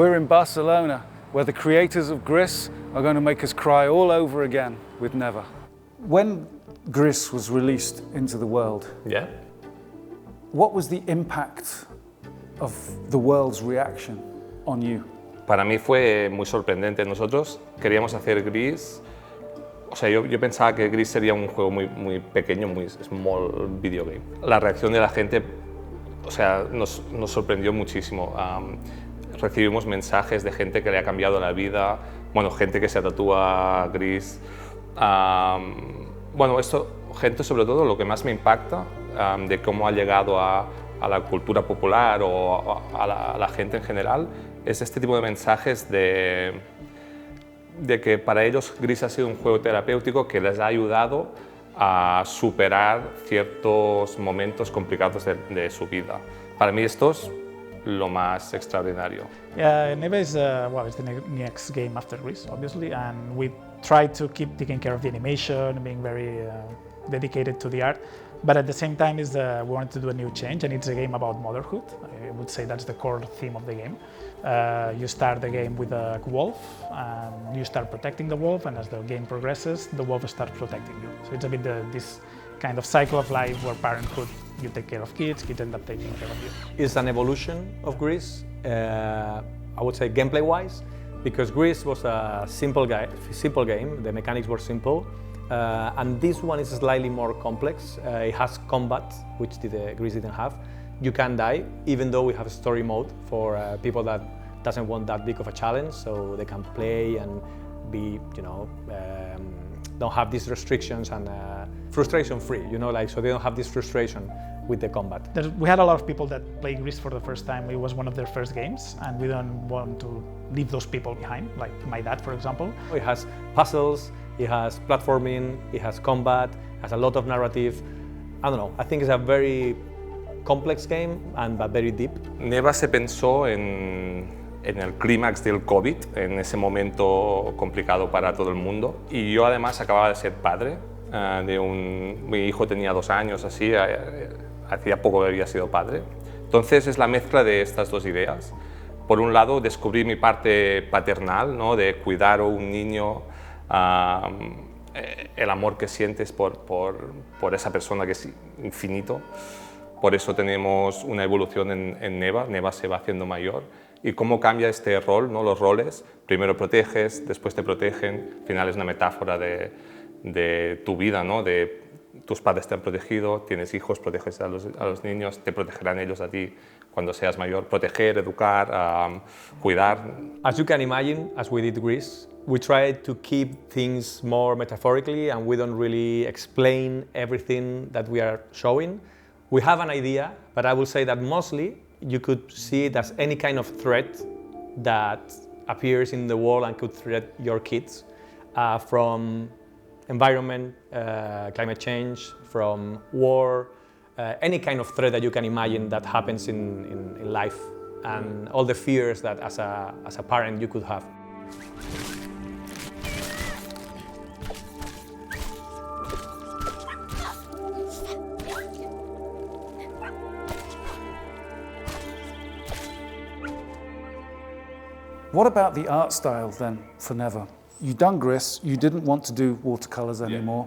We're in Barcelona, where the creators of Gris are going to make us cry all over again with Never. When Gris was released into the world, Yeah. what was the impact of the world's reaction on you? Para mí fue muy sorprendente. Nosotros queríamos hacer Gris. O sea, yo pensaba que Gris sería un juego muy pequeño, muy small video game. La reacción de la gente, o sea, nos sorprendió muchísimo. Recibimos mensajes de gente que le ha cambiado la vida, bueno, gente que se tatúa Gris. Bueno, esto, gente sobre todo, lo que más me impacta de cómo ha llegado a la cultura popular o a la gente en general, es este tipo de mensajes de que para ellos Gris ha sido un juego terapéutico que les ha ayudado a superar ciertos momentos complicados de su vida. Para mí esto es lo más extraordinario. Yeah, Neva is it's the next game after Gris, obviously, and we try to keep taking care of the animation, being very dedicated to the art. But at the same time, we wanted to do a new change, and it's a game about motherhood. I would say that's the core theme of the game. You start the game with a wolf, and you start protecting the wolf, and as the game progresses, the wolf starts protecting you. So it's a bit this kind of cycle of life where parenthood, you take care of kids, kids end up taking care of you. It's an evolution of Gris, I would say gameplay-wise, because Gris was a simple game, the mechanics were simple, and this one is slightly more complex. It has combat, which Gris didn't have. You can die, even though we have a story mode for people that doesn't want that big of a challenge, so they can play and be, don't have these restrictions and frustration-free, so they don't have this frustration with the combat. We had a lot of people that play Gris for the first time. It was one of their first games, and we don't want to leave those people behind, like my dad, for example. It has puzzles, it has platforming, it has combat, it has a lot of narrative. I don't know, I think it's a very complex game, but very deep. Neva se pensó en el clímax del COVID, en ese momento complicado para todo el mundo. Y yo además acababa de ser padre, mi hijo tenía 2 años, así, hacía poco que había sido padre. Entonces es la mezcla de estas dos ideas. Por un lado, descubrí mi parte paternal, ¿no? De cuidar a un niño, el amor que sientes por esa persona que es infinito. Por eso tenemos una evolución en Neva. Neva se va haciendo mayor. Y cómo cambia este rol, ¿no? Los roles. Primero proteges, después te protegen. Al final es una metáfora de tu vida, ¿no? De tus padres te han protegido, tienes hijos, proteges a los niños, te protegerán ellos a ti cuando seas mayor. Proteger, educar, cuidar. As you can imagine, as we did Gris, we tried to keep things more metaphorically and we don't really explain everything that we are showing. We have an idea, but I will say that mostly you could see it as any kind of threat that appears in the world and could threat your kids, from environment, climate change, from war, any kind of threat that you can imagine that happens in life, and all the fears that as a parent you could have. What about the art style then for Never? You've done Gris, you didn't want to do watercolors anymore.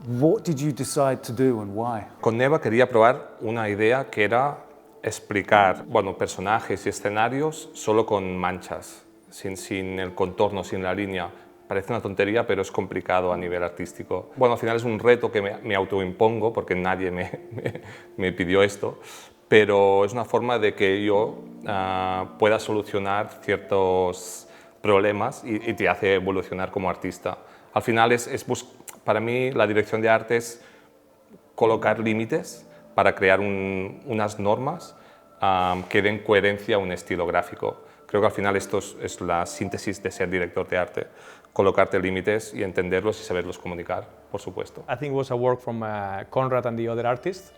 What did you decide to do and why? Con Neva quería probar una idea que era explicar, bueno, personajes y escenarios solo con manchas, sin el contorno, sin la línea. Parece una tontería, pero es complicado a nivel artístico. Bueno, al final es un reto que me autoimpongo porque nadie me pidió esto, pero es una forma de que yo pueda solucionar ciertos problemas y te hace evolucionar como artista. Al final para mí la dirección de arte es colocar límites para crear unas normas que den coherencia a un estilo gráfico. Creo que al final esto es la síntesis de ser director de arte, colocarte límites y entenderlos y saberlos comunicar, por supuesto. I think it was a work from Conrad and the other artists.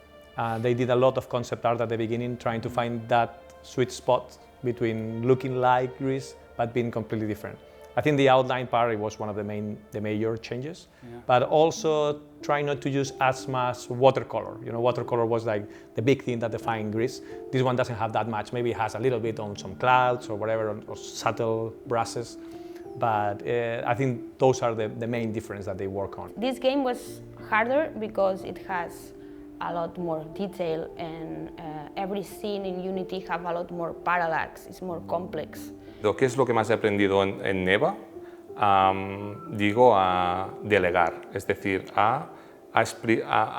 They did a lot of concept art at the beginning, trying to find that sweet spot between looking like Gris but being completely different. I think the outline part it was one of the major changes, but also try not to use as much watercolor. You know, watercolor was like the big thing that defined Gris. This one doesn't have that much. Maybe it has a little bit on some clouds or whatever, or subtle brushes, but I think those are the main difference that they work on. This game was harder because it has a lot more detail, and every scene in Unity have a lot more parallax. It's more complex. ¿Qué es lo que más he aprendido en Neva? Digo a delegar, es decir, a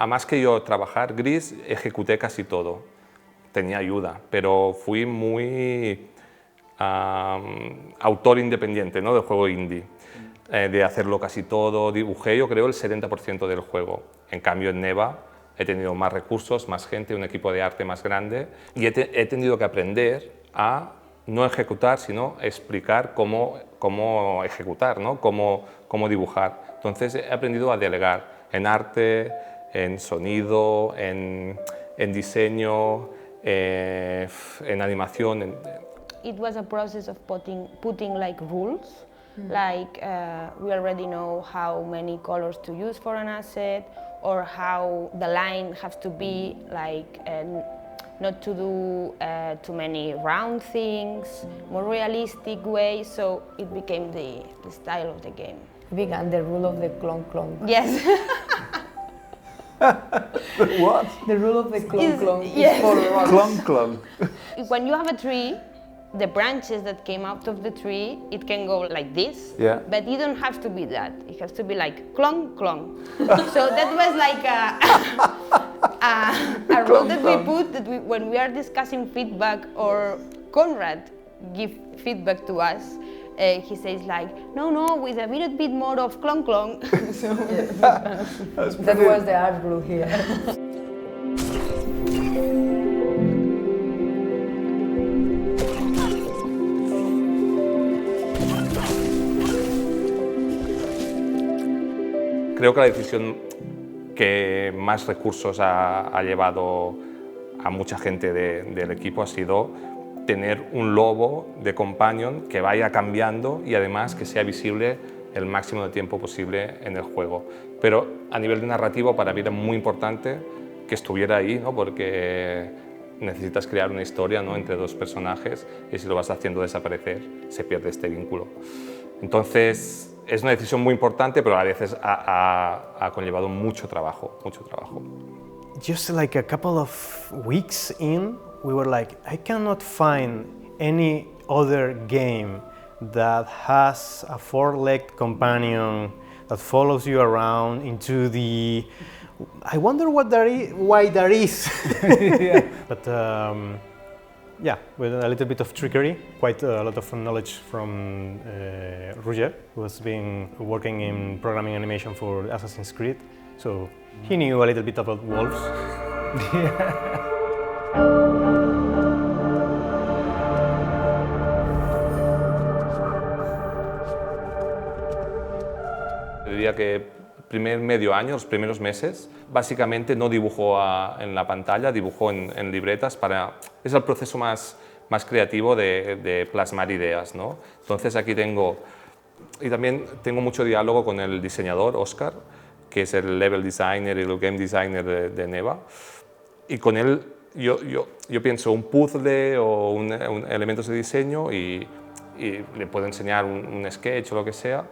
más que yo trabajar Gris, ejecuté casi todo. Tenía ayuda, pero fui muy autor independiente, ¿no? Del juego indie, de hacerlo casi todo. Dibujé, yo creo, el 70% del juego. En cambio, en Neva he tenido más recursos, más gente, un equipo de arte más grande, y he tenido que aprender a no ejecutar, sino explicar cómo ejecutar, ¿no? Cómo dibujar. Entonces he aprendido a delegar en arte, en sonido, en diseño, en animación. It was a process of putting like rules, like we already know how many colors to use for an asset, or how the line has to be like. Not to do too many round things, more realistic way, so it became the style of the game. It began the rule of the clonk clonk. Yes. What? The rule of the clonk clonk yes. is for rocks. Clunk clunk. When you have a tree, the branches that came out of the tree, it can go like this, Yeah. but you don't have to be that. It has to be like clonk clonk. So that was like a rule that we put that when we are discussing feedback, or Conrad give feedback to us, he says like, no, with a little bit more of clonk clonk. So That was the art group here. Creo que la decisión que más recursos ha llevado a mucha gente del equipo ha sido tener un logo de companion que vaya cambiando y además que sea visible el máximo de tiempo posible en el juego. Pero a nivel de narrativo para mí era muy importante que estuviera ahí, ¿no? Porque necesitas crear una historia, ¿no? Entre dos personajes, y si lo vas haciendo desaparecer se pierde este vínculo. Entonces es una decisión muy importante, pero a veces ha conllevado mucho trabajo, Just like a couple of weeks in, we were like, I cannot find any other game that has a four-legged companion that follows you around into the... I wonder what why that is. Yeah. But yeah, with a little bit of trickery, quite a lot of knowledge from Roger, who has been working in programming animation for Assassin's Creed, so he knew a little bit about wolves. Diría que primer medio año, los primeros meses, básicamente no dibujo en la pantalla, dibujo en libretas. Es el proceso más creativo de plasmar ideas, ¿no? Entonces aquí también tengo mucho diálogo con el diseñador, Oscar, que es el level designer y el game designer de Neva, y con él yo pienso un puzzle o elementos de diseño y le puedo enseñar un sketch o lo que sea.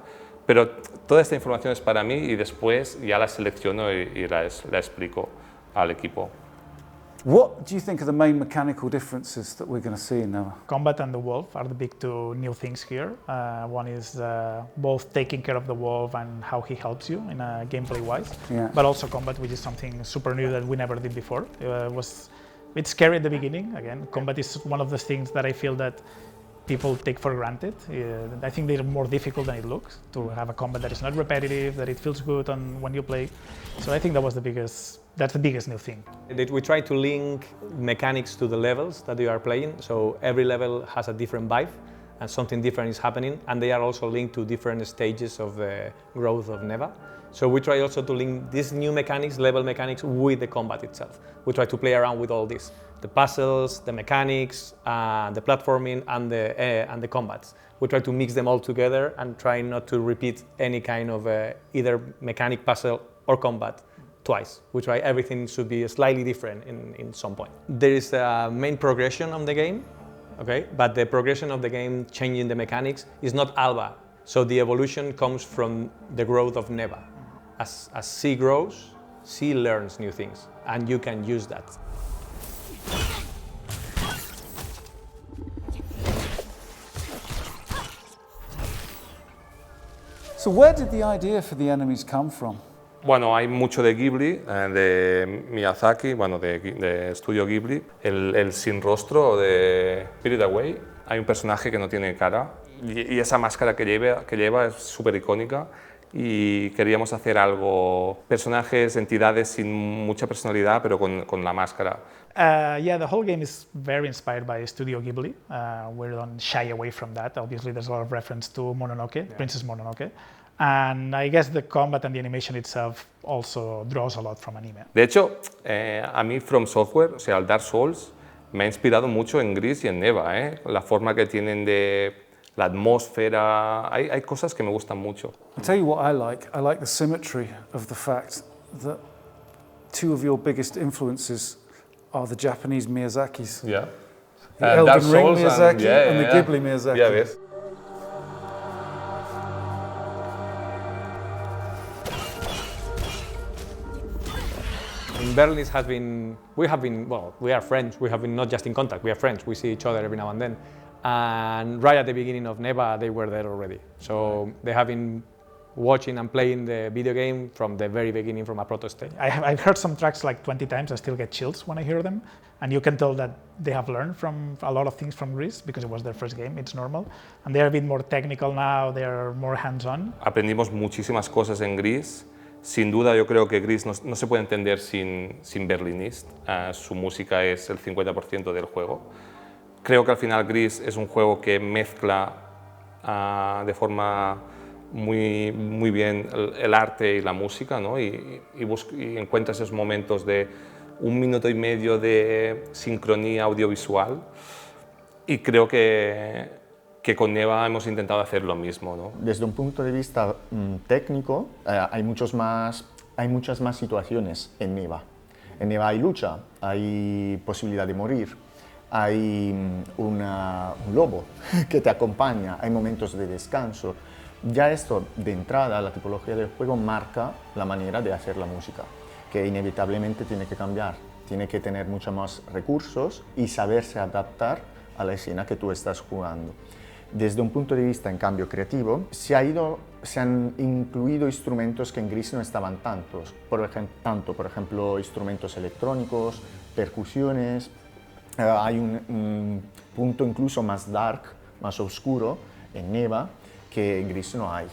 Pero toda esta información es para mí y después ya la selecciono y la explico al equipo. What do you think are the main mechanical differences that we're going to see in Neva? Combat and the wolf are the big two new things here. One is both taking care of the wolf and how he helps you in gameplay-wise, but also combat, which is something super new that we never did before. It was a bit scary at the beginning. Again, combat is one of the things that I feel that people take for granted. I think they're more difficult than it looks, to have a combat that is not repetitive, that it feels good when you play. So I think that's the biggest new thing. We try to link mechanics to the levels that you are playing, so every level has a different vibe and something different is happening, and they are also linked to different stages of the growth of Neva. So we try also to link these new mechanics, level mechanics, with the combat itself. We try to play around with all this, the puzzles, the mechanics, the platforming, and the combats. We try to mix them all together and try not to repeat any kind of either mechanic, puzzle, or combat twice. We try everything should be slightly different in some point. There is a main progression of the game, okay? But the progression of the game, changing the mechanics, is not Alba. So the evolution comes from the growth of Neva. As C grows, C learns new things, and you can use that. So where did the idea for the enemies come from? Bueno, hay mucho de Ghibli, de Miyazaki, bueno, de Estudio Ghibli. El sin rostro de Spirit Away, hay un personaje que no tiene cara y esa máscara que lleva es súper icónica y queríamos hacer algo, personajes, entidades sin mucha personalidad pero con la máscara. Yeah, the whole game is very inspired by Studio Ghibli. We don't shy away from that. Obviously, there's a lot of reference to Mononoke, Princess Mononoke. And I guess the combat and the animation itself also draws a lot from anime. De hecho, a mí From Software, o sea, el Dark Souls, me ha inspirado mucho en Gris y en Neva, la forma que tienen de la atmósfera, hay cosas que me gustan mucho. I'll tell you what I like the symmetry of the fact that two of your biggest influences are the Japanese Miyazakis. Yeah. The Elden Ring Miyazaki and the Ghibli Miyazaki. Ya ves. In Berlin we are friends, we have been not just in contact, we are friends, we see each other every now and then. And right at the beginning of Neva, they were there already. So they have been watching and playing the video game from the very beginning, from a proto stage. I've heard some tracks like 20 times, I still get chills when I hear them. And you can tell that they have learned from a lot of things from Gris, because it was their first game, it's normal. And they're a bit more technical now, they're more hands-on. Aprendimos muchísimas cosas en Gris. Sin duda yo creo que Gris no se puede entender sin Berlinist. Su música es el 50% del juego. Creo que al final Gris es un juego que mezcla de forma muy bien el arte y la música, ¿no? y encuentra esos momentos de 1 minuto y medio de sincronía audiovisual y creo que con Neva hemos intentado hacer lo mismo, ¿no? Desde un punto de vista técnico, hay muchas más situaciones en Neva. En Neva hay lucha, hay posibilidad de morir, hay un lobo que te acompaña, hay momentos de descanso. Ya esto, de entrada, la tipología del juego marca la manera de hacer la música, que inevitablemente tiene que cambiar, tiene que tener muchos más recursos y saberse adaptar a la escena que tú estás jugando. Desde un punto de vista, en cambio, creativo, se han incluido instrumentos que en Gris no estaban tantos. Por ejemplo, instrumentos electrónicos, percusiones. Hay un punto incluso más dark, más oscuro en Neva, que en Gris no hay.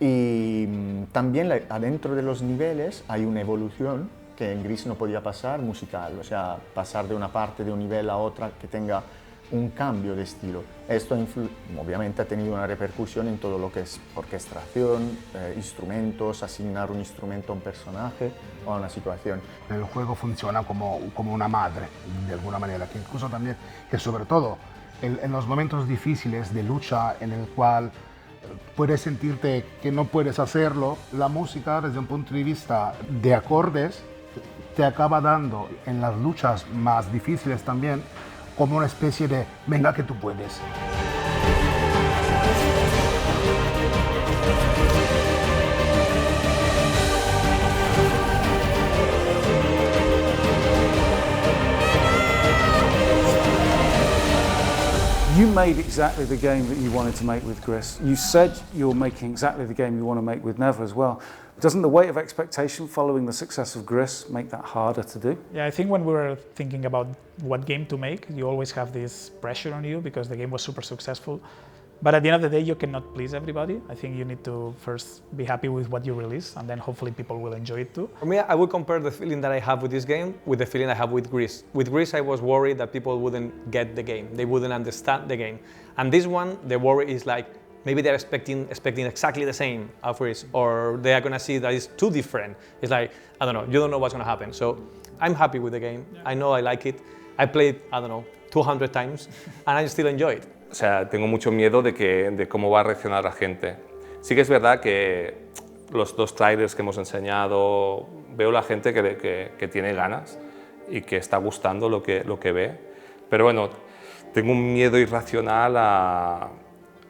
Y también adentro de los niveles hay una evolución que en Gris no podía pasar, musical. O sea, pasar de una parte de un nivel a otra que tenga un cambio de estilo. Esto obviamente ha tenido una repercusión en todo lo que es orquestación, instrumentos, asignar un instrumento a un personaje o a una situación. El juego funciona como una madre, de alguna manera, que incluso también, que sobre todo en los momentos difíciles de lucha en el cual puedes sentirte que no puedes hacerlo, la música desde un punto de vista de acordes te acaba dando en las luchas más difíciles también como una especie de venga que tú puedes. You made exactly the game that you wanted to make with Gris. You said you're making exactly the game you want to make with Neva as well. Doesn't the weight of expectation following the success of Gris make that harder to do? Yeah, I think when we were thinking about what game to make, you always have this pressure on you because the game was super successful. But at the end of the day, you cannot please everybody. I think you need to first be happy with what you release, and then hopefully people will enjoy it too. For me, I would compare the feeling that I have with this game with the feeling I have with Gris. With Gris, I was worried that people wouldn't get the game, they wouldn't understand the game. And this one, the worry is like, maybe they're expecting exactly the same Alphys, or they are going to see that it's too different. It's like, I don't know, you don't know what's going to happen. So I'm happy with the game. I know I like it. I played, I don't know, 200 times, and I still enjoy it. O sea, tengo mucho miedo de cómo va a reaccionar la gente. Sí que es verdad que los 2 trailers que hemos enseñado, veo la gente que tiene ganas y que está gustando lo que ve. Pero bueno, tengo un miedo irracional a,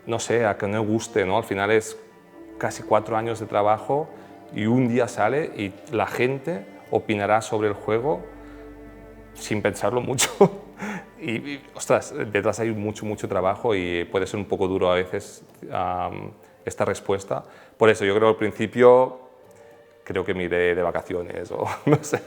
no sé, a que no guste, ¿no? Al final es casi 4 años de trabajo y un día sale y la gente opinará sobre el juego sin pensarlo mucho. Y ostras, detrás hay mucho trabajo y puede ser un poco duro a veces esta respuesta. Por eso yo creo que al principio creo que me iré de vacaciones o no sé.